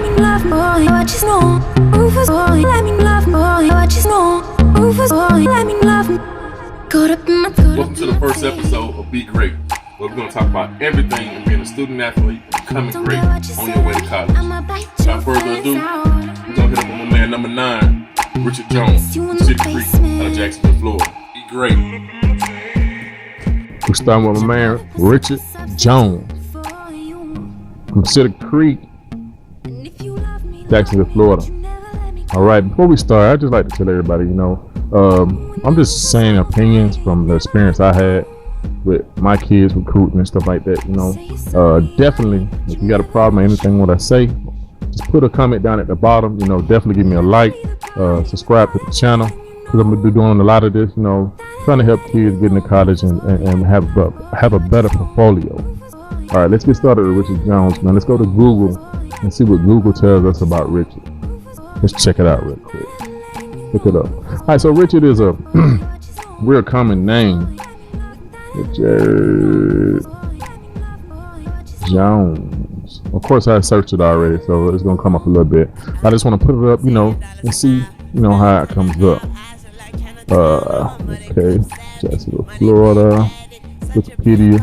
me love, boy, I just know. Rufus, boy, let me love, boy, I just know. Rufus, boy, let me love. Welcome to the first episode of Be Great, where we're going to talk about everything from being a student athlete, becoming great on your way to college. Without further ado, we're going to hit up on my man number 9, Richard Jones, from Cedar Creek, out of Jacksonville, Florida. Be great. We're starting with my man Richard Jones from Cedar Creek, Jacksonville, Florida. All right, before we start, I'd just like to tell everybody, I'm just saying opinions from the experience I had with my kids recruiting and stuff like that. Definitely, if you got a problem or anything what I say, just put a comment down at the bottom. Definitely give me a like, subscribe to the channel, because I'm gonna be doing a lot of this. Trying to help kids get into college and have a better portfolio. All right, let's get started with Richard Jones, man. Let's go to Google and see what Google tells us about Richard. Let's check it out real quick. Look it up. All right, so Richard is a real common name. Richard Jones. Of course, I searched it already, so it's gonna come up a little bit. I just want to put it up, and see, how it comes up. Okay, Jacksonville, Florida, Wikipedia.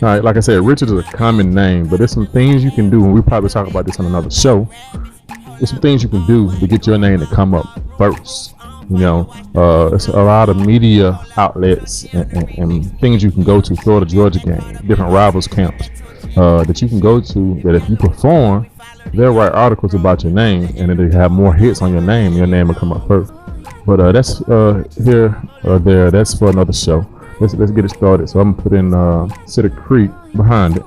All right, like I said, Richard is a common name, but there's some things you can do, and we probably talk about this on another show. There's some things you can do to get your name to come up first. It's a lot of media outlets and things you can go to, Florida Georgia game, different rivals camps that you can go to, that if you perform, they'll write articles about your name, and if they have more hits on your name will come up first. But that's here or there. That's for another show. Let's get it started. So I'm gonna put in Cedar Creek behind it.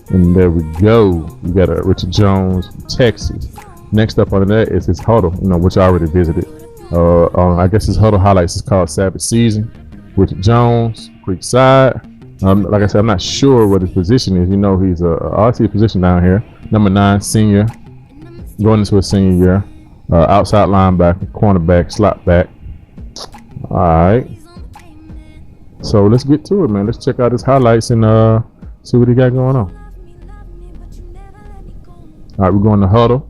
And there we go. You got a Richard Jones, Texas. Next up on that is his HUDL, which I already visited. I guess his HUDL highlights is called Savage Season. Richard Jones, Creekside. Like I said, I'm not sure what his position is. He's I see a position down here. Number 9, senior, going into a senior year. Outside linebacker, cornerback, slot back. All right. So let's get to it, man. Let's check out his highlights and see what he got going on. All right, we're going to HUDL.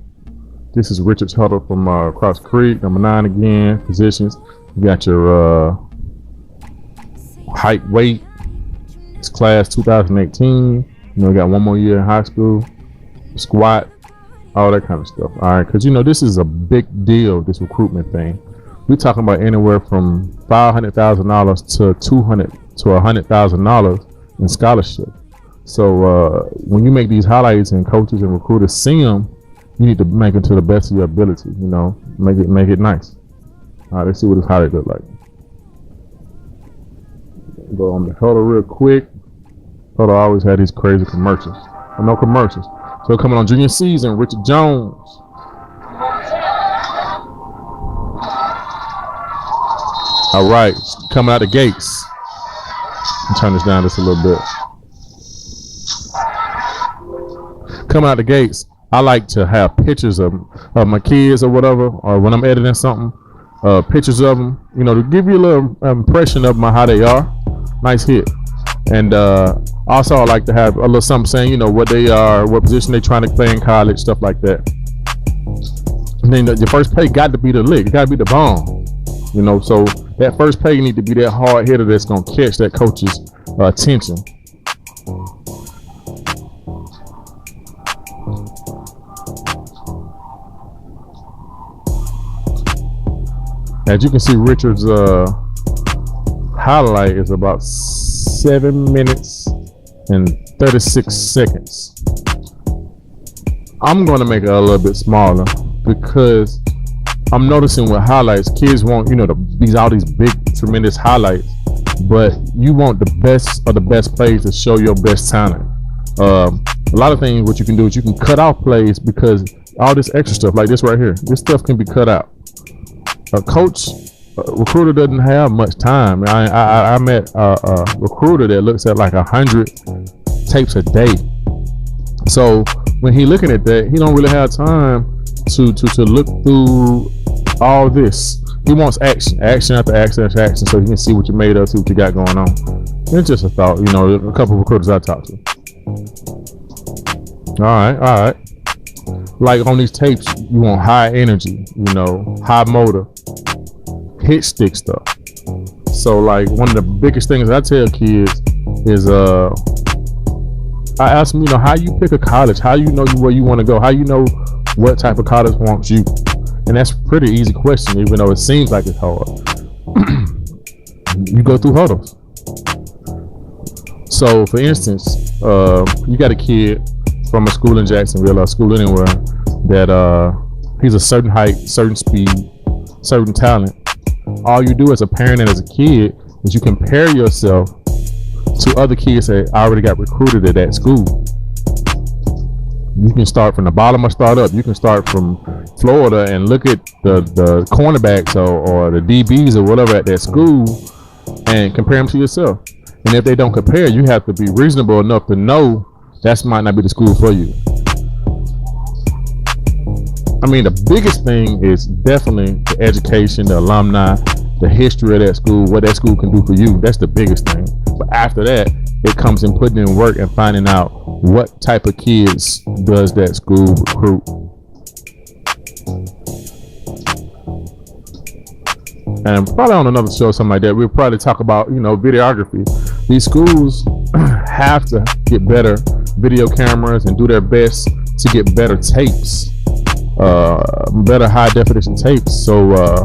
This is Richard's HUDL from Cross Creek. Number 9 again, positions. You got your height, weight. It's class 2018. You got one more year in high school. Squat, all that kind of stuff. All right, because this is a big deal, this recruitment thing. We're talking about anywhere from $500,000 to $200,000 to $100,000 in scholarship. So when you make these highlights and coaches and recruiters see them, you need to make it to the best of your ability. Make it nice. All right, let's see what this highlight look like. Go on the HUDL real quick. HUDL always had these crazy commercials. But no commercials. So coming on junior season, Richard Jones. All right, coming out the gates. I'll turn this down just a little bit. Coming out the gates, I like to have pictures of my kids or whatever, or when I'm editing something, pictures of them, to give you a little impression of how they are. Nice hit. And also I like to have a little something saying, what they are, what position they're trying to play in college, stuff like that. And then your first play got to be the lick, it got to be the bomb. So that first play need to be that hard hitter that's going to catch that coach's attention. As you can see, Richard's highlight is about 7 minutes and 36 seconds. I'm going to make it a little bit smaller because I'm noticing with highlights, kids want, all these big, tremendous highlights, but you want the best of the best plays to show your best talent. A lot of things, what you can do is you can cut off plays, because all this extra stuff, like this right here, this stuff can be cut out. A recruiter doesn't have much time. I met a recruiter that looks at like 100 tapes a day. So when he looking at that, he don't really have time to look through all this. He wants action after action after action, so he can see what you made of, see what you got going on. It's just a thought, you know. A couple of recruiters I talked to. All right. Like on these tapes, you want high energy, you know, high motor, hit stick stuff. So like one of the biggest things I tell kids is I ask them, you know, how you pick a college, how you know where you want to go, how you know what type of college wants you. And that's a pretty easy question, even though it seems like it's hard. You go through hurdles. So for instance, you got a kid from a school in Jacksonville or a school anywhere that he's a certain height, certain speed, certain talent. All you do as a parent and as a kid is you compare yourself to other kids that already got recruited at that school. You can start from the bottom or start up. You can start from Florida and look at the cornerbacks or the DBs or whatever at that school and compare them to yourself. And if they don't compare, you have to be reasonable enough to know that might not be the school for you. I mean, the biggest thing is definitely the education, the alumni, the history of that school, what that school can do for you. That's the biggest thing. But after that, it comes in putting in work and finding out what type of kids does that school recruit. And probably on another show, something like that, we'll probably talk about, you know, videography. These schools have to get better video cameras and do their best to get better tapes, better high definition tapes, so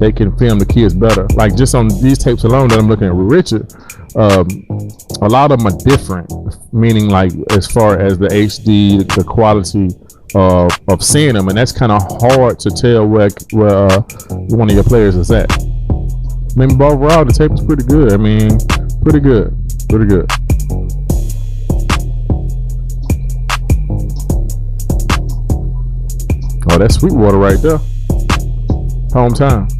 they can film the kids better. Like just on these tapes alone that I'm looking at with Richard, a lot of them are different, meaning like as far as the HD, the quality of seeing them, and that's kind of hard to tell where one of your players is at. I mean, but overall the tape is pretty good. I mean, pretty good. Oh, that's Sweetwater right there. Hometown.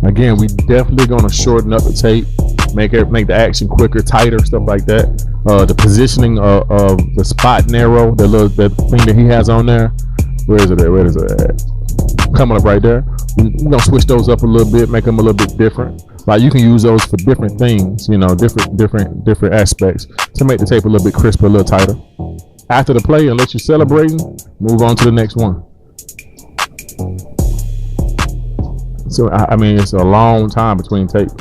Again, we definitely gonna shorten up the tape, make the action quicker, tighter, stuff like that. The positioning of the spot narrow, that thing that he has on there. Where is it at? Coming up right there. We're gonna switch those up a little bit, make them a little bit different. Like you can use those for different things, you know, different aspects to make the tape a little bit crisper, a little tighter. After the play, unless you're celebrating, move on to the next one. So I mean, it's a long time between tapes.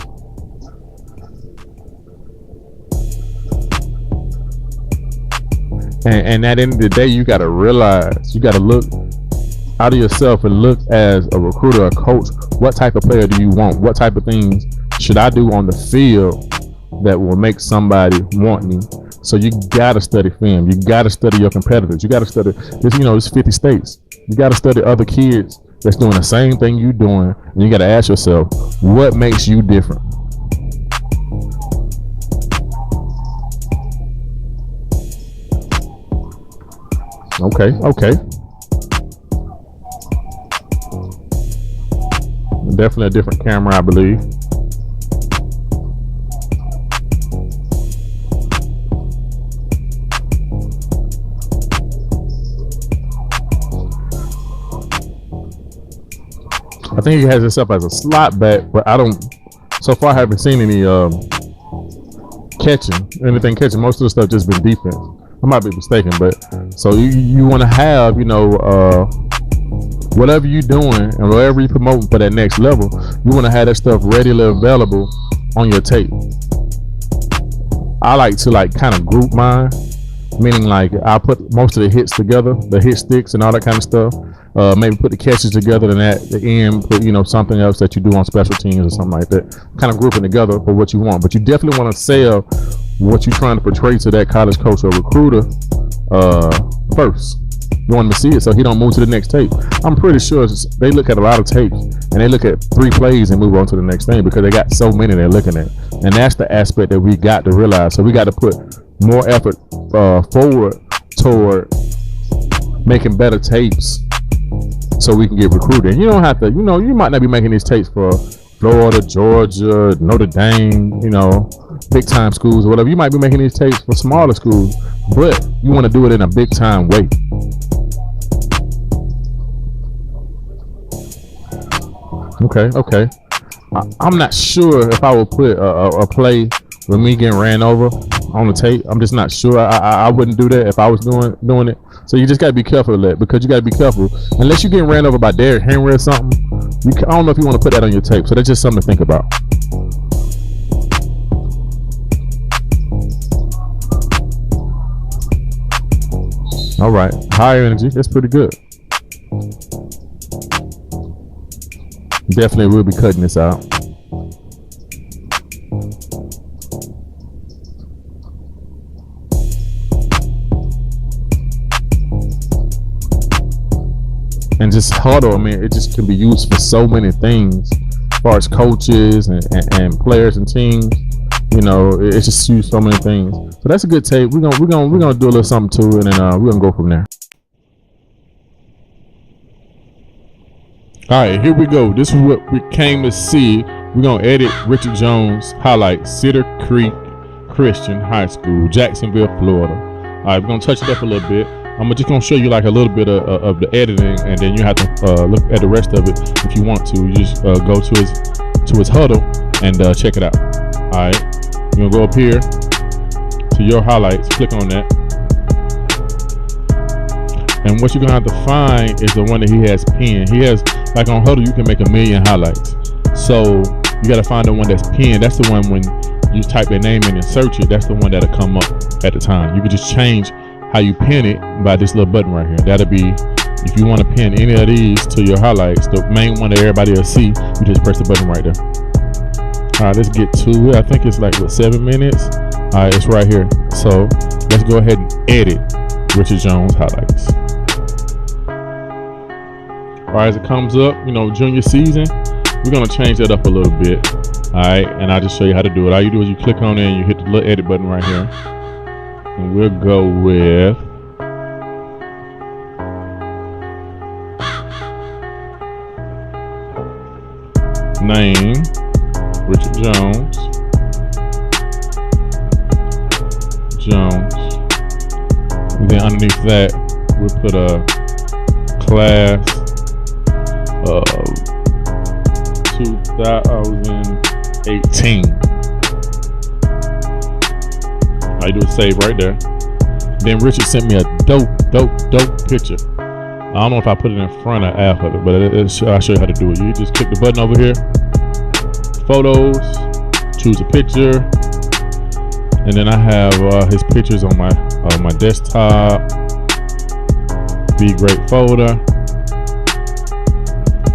And at the end of the day, you got to realize, you got to look out of yourself and look as a recruiter, a coach, what type of player do you want? What type of things should I do on the field that will make somebody want me? So you got to study film. You got to study your competitors. You got to study this, you know, it's 50 states. You got to study other kids that's doing the same thing you're doing. And you got to ask yourself, what makes you different? Okay. Definitely a different camera, I believe. I think he has himself as a slot back, but so far I haven't seen any anything catching. Most of the stuff just been defense. I might be mistaken, but so you want to have, you know, whatever you're doing and whatever you're promoting for that next level, you want to have that stuff readily available on your tape. I like to kind of group mine, meaning like I put most of the hits together, the hit sticks and all that kind of stuff. Maybe put the catches together, and at the end put, you know, something else that you do on special teams or something like that. Kind of grouping together for what you want, but you definitely want to sell what you're trying to portray to that college coach or recruiter first. You want him to see it so he don't move to the next tape. I'm pretty sure they look at a lot of tapes and they look at 3 plays and move on to the next thing because they got so many they're looking at, and that's the aspect that we got to realize. So we got to put more effort forward toward making better tapes so we can get recruited. You don't have to, you know, you might not be making these tapes for Florida, Georgia, Notre Dame, you know, big time schools or whatever. You might be making these tapes for smaller schools, but you want to do it in a big time way. Okay. I'm not sure if I would put a play with me getting ran over on the tape. I'm just not sure. I wouldn't do that if I was doing it. So you just gotta be careful of that, because you gotta be careful. Unless you're getting ran over by Derrick Henry or something, I don't know if you want to put that on your tape. So that's just something to think about. All right, higher energy. That's pretty good. Definitely will be cutting this out. And just HUDL, I mean, it just can be used for so many things, as far as coaches and players and teams. You know, it's just used so many things. So that's a good tape. We're gonna do a little something to it, and we're gonna go from there. All right, here we go. This is what we came to see. We're gonna edit Richard Jones highlights, Cedar Creek Christian High School, Jacksonville, Florida. All right, we're gonna touch it up a little bit. I'm just gonna show you like a little bit of the editing, and then you have to look at the rest of it if you want to. You just go to his HUDL and check it out. All right, you're gonna go up here to your highlights, click on that, and what you're gonna have to find is the one that he has pinned. He has, like on HUDL, you can make 1,000,000 highlights. So you gotta find the one that's pinned. That's the one when you type their name in and search it. That's the one that'll come up at the time. You can just change how you pin it by this little button right here. That'll be, if you want to pin any of these to your highlights, the main one that everybody will see, you just press the button right there. All right, let's get to it. I think it's like, what, 7 minutes? All right, it's right here. So let's go ahead and edit Richard Jones highlights. All right, as it comes up, you know, junior season, we're gonna change that up a little bit. All right, and I'll just show you how to do it. All you do is you click on it and you hit the little edit button right here. And we'll go with name, Richard Jones. And then underneath that, we'll put a class of 2018. I do a save right there. Then Richard sent me a dope picture. I don't know if I put it in front or after, but I'll show you how to do it. You just click the button over here, photos, choose a picture, and then I have his pictures on my desktop. Be Great folder.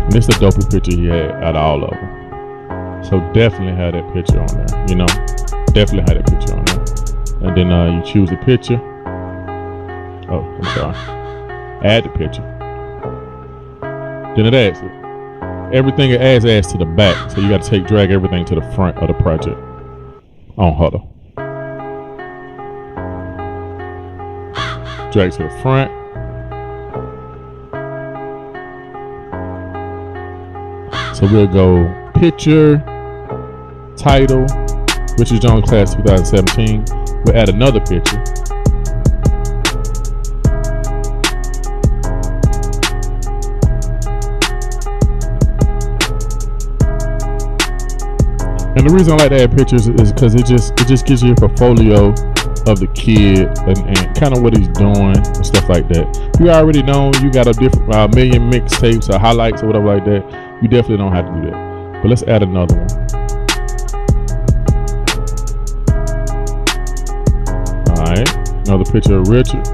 And this is the dopest picture he had out of all of them. So definitely have that picture on there. You know, definitely have that picture on there. And then you choose the picture. Oh, I'm sorry. Add the picture. Then it adds it. Everything it adds to the back. So you got to drag everything to the front of the project on HUDL. Drag to the front. So we'll go picture, title, Richard Jones class 2017. We'll add another picture. And the reason I like to add pictures is because it just gives you a portfolio of the kid and kind of what he's doing and stuff like that. You already know you got a different million mixtapes or highlights or whatever like that. You definitely don't have to do that. But let's add another one. Alright, another picture of Richard.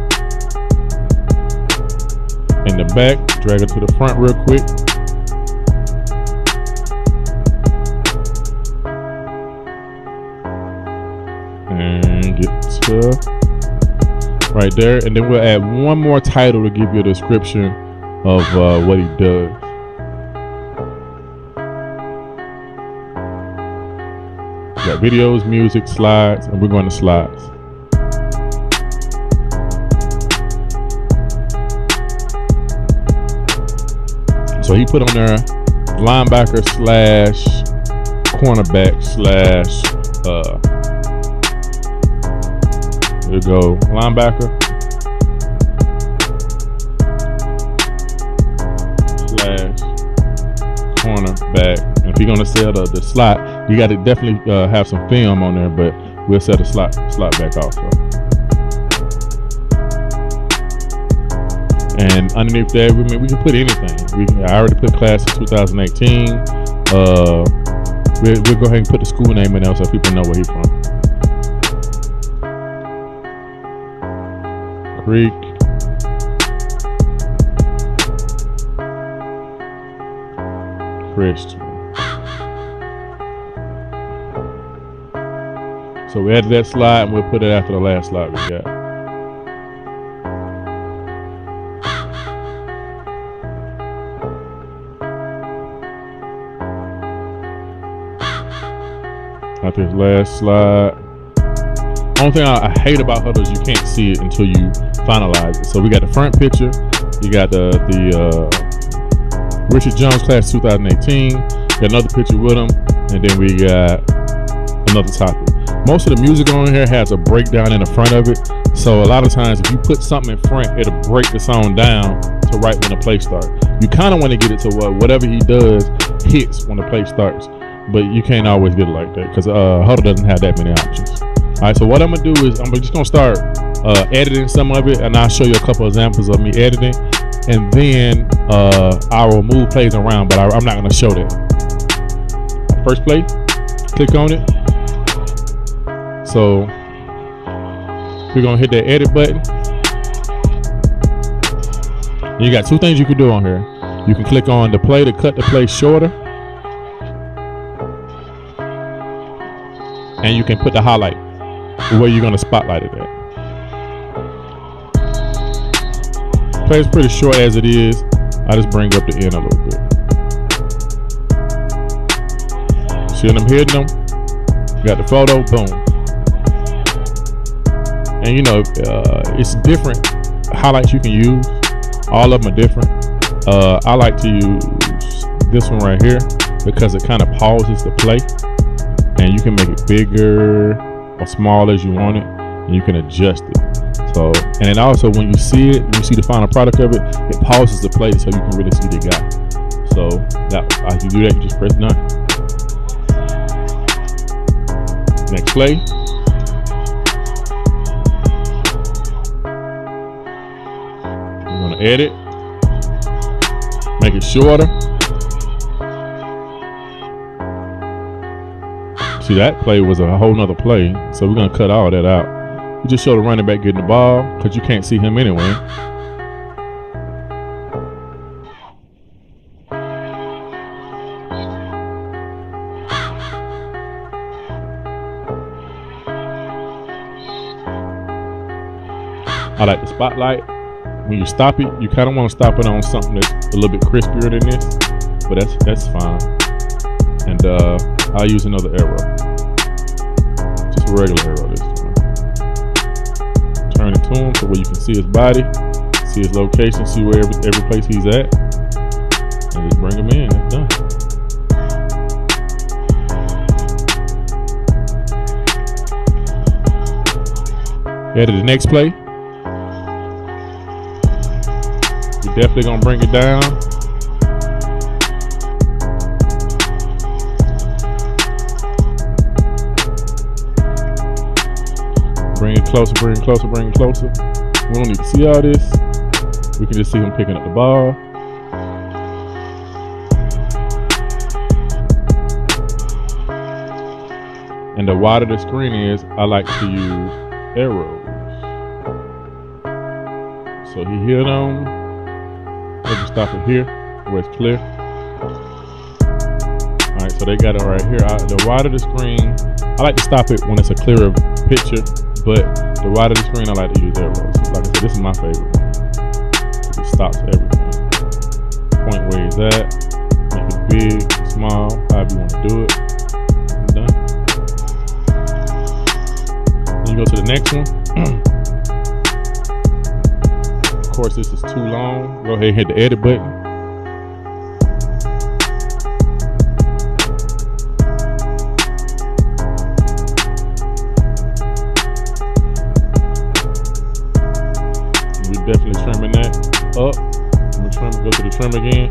In the back, drag it to the front real quick. And get stuff right there. And then we'll add one more title to give you a description of what he does. Got videos, music, slides, and we're going to slides. So he put on there linebacker / cornerback / We'll go linebacker / cornerback. And if you're gonna sell the slot, you got to definitely have some film on there, but we'll sell the slot back also. And underneath that, we can put anything. I already put class of 2018. We'll go ahead and put the school name in there so people know where he's from. Creek. Christian. So we added that slide, and we'll put it after the last slide we got. After this last slide. Only thing I hate about HUDL is you can't see it until you finalize it. So we got the front picture. You got the Richard Jones class 2018. Got another picture with him, and then we got another topic. Most of the music on here has a breakdown in the front of it. So a lot of times if you put something in front, it'll break the song down to right when the play starts. You kind of want to get it to whatever he does hits when the play starts. But you can't always get it like that because HUDL doesn't have that many options. All right, so what I'm gonna do is I'm just gonna start editing some of it, and I'll show you a couple examples of me editing, and then I will move plays around, but I'm not gonna show that. First play, click on it. So we're gonna hit that edit button. And you got two things you can do on here. You can click on the play to cut the play shorter, and you can put the highlight where you're gonna spotlight it at. Play is pretty short as it is. I just bring up the end a little bit. See when I'm hitting them? Got the photo, boom. And you know, it's different highlights you can use. All of them are different. I like to use this one right here because it kind of pauses the play, and you can make it bigger or small as you want it, and you can adjust it. So, and then also when you see it, when you see the final product of it, it pauses the play so you can really see the guy. So that as you do that, you just press 9. Next play. I'm gonna edit, make it shorter. See, that play was a whole nother play, so we're gonna cut all that out. You just show the running back getting the ball because you can't see him anyway. I like the spotlight. When you stop it, you kind of want to stop it on something that's a little bit crispier than this, but that's fine. And I'll use another arrow, just a regular arrow this time. Turn it to him so where you can see his body, see his location, see where every place he's at, and just bring him in. That's done. Edit the next play. You're definitely gonna bring it down. Bring it closer, bring it closer, bring it closer. We don't need to see all this. We can just see him picking up the ball. And the wider the screen is, I like to use arrows. So he hit on. Maybe stop it here where it's clear. All right, so they got it right here. The wider the screen, I like to stop it when it's a clearer picture, but the wider the screen, I like to use arrows. Like I said, this is my favorite one. It stops everything. Point where he's at, make it big, small, however you want to do it. I'm done. Then you go to the next one. Of course, this is too long. Go ahead and hit the edit button. trim, go to the trim again.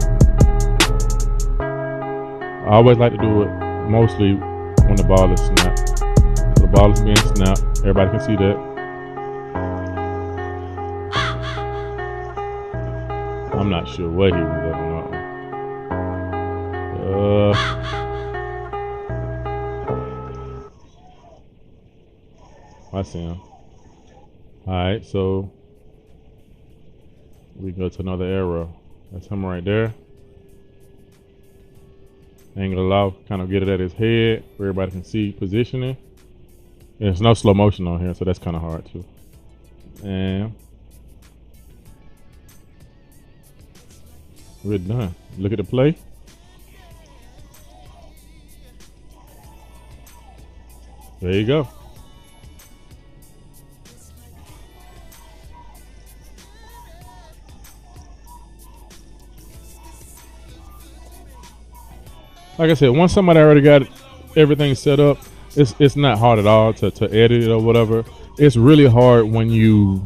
I always like to do it mostly when the ball is snapped. So the ball is being snapped. Everybody can see that. I'm not sure what he was up on that one. I see him. Alright, so we go to another arrow. That's him right there. Angle off, kind of get it at his head where everybody can see positioning. There's no slow motion on here, so that's kind of hard too. And we're done. Look at the play. There you go. Like I said, once somebody already got everything set up, it's not hard at all to edit it or whatever. It's really hard when you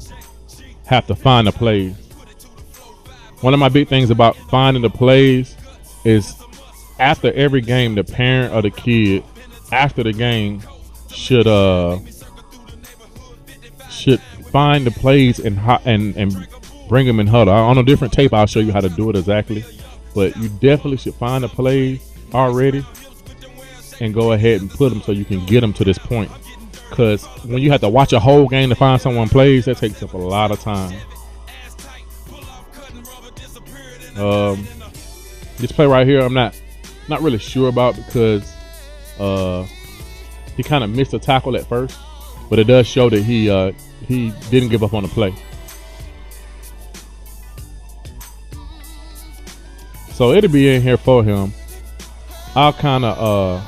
have to find the plays. One of my big things about finding the plays is after every game, the parent or the kid after the game should find the plays and bring them in huddle. On a different tape, I'll show you how to do it exactly, but you definitely should find the plays already and go ahead and put them so you can get them to this point, because when you have to watch a whole game to find someone plays, that takes up a lot of time. This play right here I'm not really sure about, because he kind of missed a tackle at first, but it does show that he didn't give up on the play. So it'll be in here for him. I'll kind of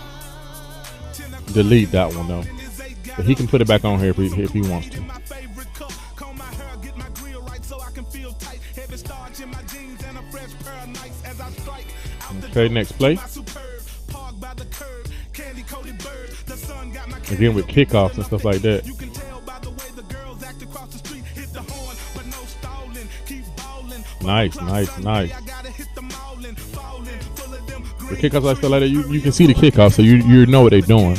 delete that one though, but he can put it back on here if he wants to. Okay, next play. Again with kickoffs and stuff like that. Nice. The kickoffs like stuff like that, you can see the kickoff, so you know what they're doing.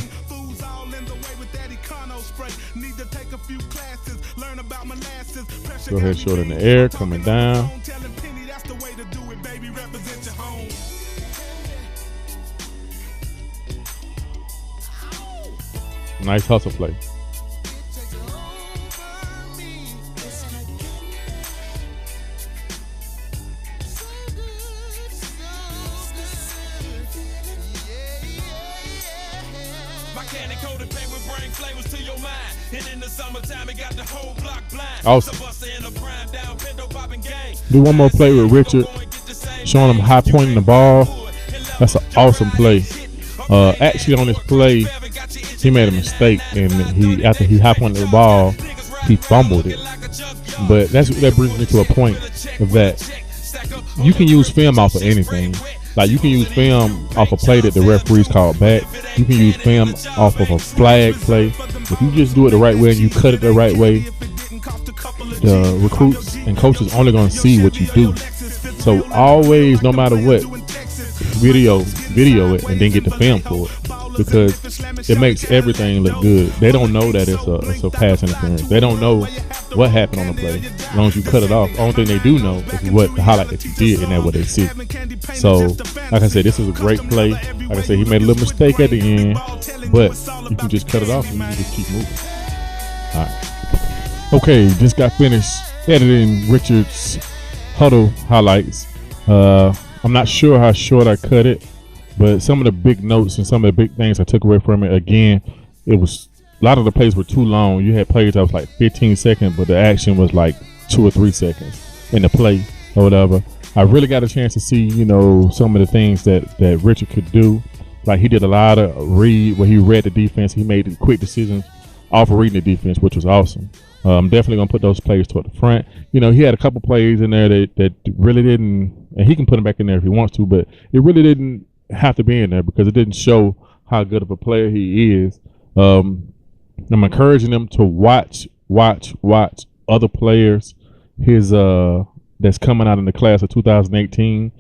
Go ahead, short in the air, coming down. Nice hustle play. Awesome. Do one more play with Richard, showing him high pointing the ball. That's an awesome play. Actually, on this play, he made a mistake, and after he high pointed the ball, he fumbled it. But that brings me to a point of that you can use film off of anything. Like, you can use film off a play that the referees called back. You can use film off of a flag play. If you just do it the right way and you cut it the right way, the recruits and coaches only going to see what you do. So always, no matter what, video it and then get the film for it, because it makes everything look good. They don't know that it's a pass interference. They don't know what happened on the play. As long as you cut it off, the only thing they do know is what the highlight that you did, and that's what they see. So, like I said, this is a great play. Like I said, he made a little mistake at the end, but you can just cut it off and you can just keep moving. All right. Okay, just got finished editing Richard's HUDL highlights. I'm not sure how short I cut it, but some of the big notes and some of the big things I took away from it, again, it was a lot of the plays were too long. You had plays that was like 15 seconds, but the action was like 2 or 3 seconds in the play or whatever. I really got a chance to see, some of the things that Richard could do. Like, he did a lot of read where he read the defense. He made quick decisions off of reading the defense, which was awesome. I'm definitely going to put those plays toward the front. He had a couple plays in there that really didn't, and he can put them back in there if he wants to, but it really didn't have to be in there because it didn't show how good of a player he is. I'm encouraging them to watch other players, his that's coming out in the class of 2018,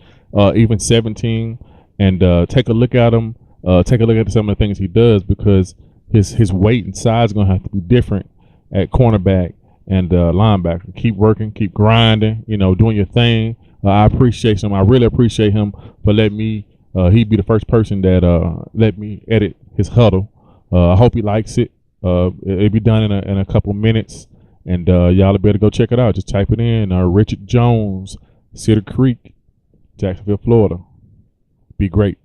even 17, and take a look at him. Take a look at some of the things he does, because his weight and size is gonna have to be different at cornerback and linebacker. Keep working, keep grinding, doing your thing. I appreciate him. I really appreciate him for letting me. He'd be the first person that let me edit his huddle. I hope he likes it. It'll be done in a couple minutes, and y'all better go check it out. Just type it in. Richard Jones, Cedar Creek, Jacksonville, Florida. Be great.